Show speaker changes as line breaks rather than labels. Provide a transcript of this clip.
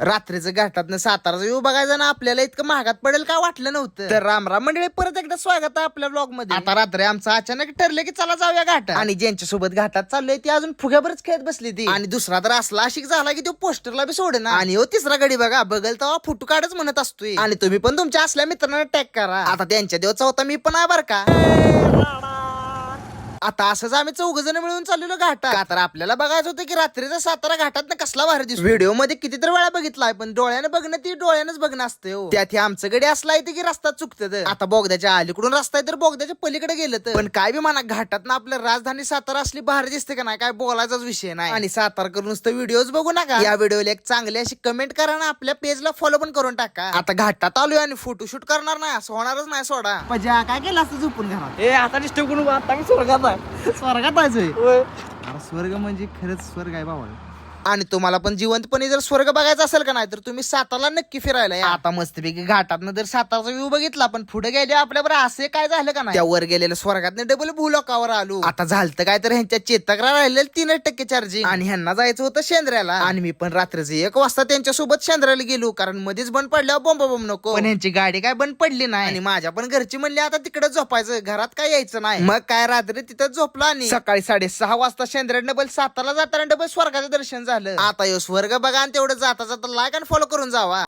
रात्रीचं घाटातनं साताराचा व्ह्यू बघायचा ना आपल्याला इतकं महागात पडेल का वाटलं नव्हतं. तर रामराम मंडळी, परत एकदा स्वागत आहे आपल्या ब्लॉग मध्ये. आता रात्री आमचं अचानक ठरलं की चला जाऊया घाटात, आणि ज्यांच्या सोबत घाटात चाललोय ती अजून फुग्यावरच खेळत बसली ती. आणि दुसरा तर असला आशिक झाला की तो पोस्टरला बी सोडे ना. आणि हो तिसरा गडी बघा, बघल तेव्हा फोटो काढच म्हणत असतोय. आणि तुम्ही पण तुमच्या असल्या मित्रांना टॅग करा. आता त्यांच्या देवचा होता मी पण आहे बरं का. आता असंच आम्ही 4 जण मिळून चाललेलो घाटात, का तर आपल्याला बघायचं होतं की रात्रीचा सातारा घाटात कसला भारी दिसतो. व्हिडिओ मध्ये कितीतरी वेळा बघितलाय, पण डोळ्यानं बघणं ती डोळ्यानंच बघणं असते हो. त्यात आमचं गडी असला येते की रस्ता चुकत. आता बोगद्याच्या अलीकडून रस्ता आहे तर बोगद्याच्या पलीकडे गेलं तर पण काय बी म्हणा, घाटात ना आपल्या राजधानी सातारा असली भारी दिसते का नाही, काय बोलायचाच विषय नाही. आणि सातारकर नुसतं व्हिडिओज बघू नका, या व्हिडिओला एक चांगली अशी कमेंट करा ना आपल्या पेजला फॉलो पण करून टाका. आता घाटात आलोय आणि फोटोशूट करणार नाही असं होणारच नाही सोडा. पजा काय केलं असतं झोपून घरात?
आता डिस्टर्ब करून आता मी स्वर्गात आहे.
स्वर्गात अरे स्वर्ग म्हणजे खरंच स्वर्ग आहे बाबा. आणि तुम्हाला पण जिवंतपणे जर स्वर्ग बघायचा असेल का नाही तर तुम्ही सातारला नक्की फिरायला या. आता मस्तपैकी घाटातनं जर सातारचा व्ह्यू बघितला, पण पुढे गेले आपल्याबरोबर असे काय झालं का नाही, त्यावर गेलेलं स्वर्गात डबल भूलोकावर आलो. आता झालं काय तर ह्यांच्या चेतकरा राहिलेलं 3% चार्जिंग, आणि ह्यांना जायचं होतं शेंद्र्याला. आणि मी पण रात्रीचं 1 वाजता त्यांच्या सोबत शेंद्र्याला गेलो, कारण मध्येच बंद पडल्यावर बॉम्ब नको. पण ह्यांची गाडी काय बंद पडली नाही, आणि माझ्या पण घरची म्हणली आता तिकडे झोपायचं, घरात काय यायचं नाही. मग काय रात्री तिथं झोपला, आणि सकाळी 6:30 वाजता शेंद्र्या डबल सातारला जाताना डबल स्वर्गाचं दर्शन झालं. आता यो स्वर्ग बघा, आणि तेवढं जाता जाता लाईक आणि फॉलो करून जावा.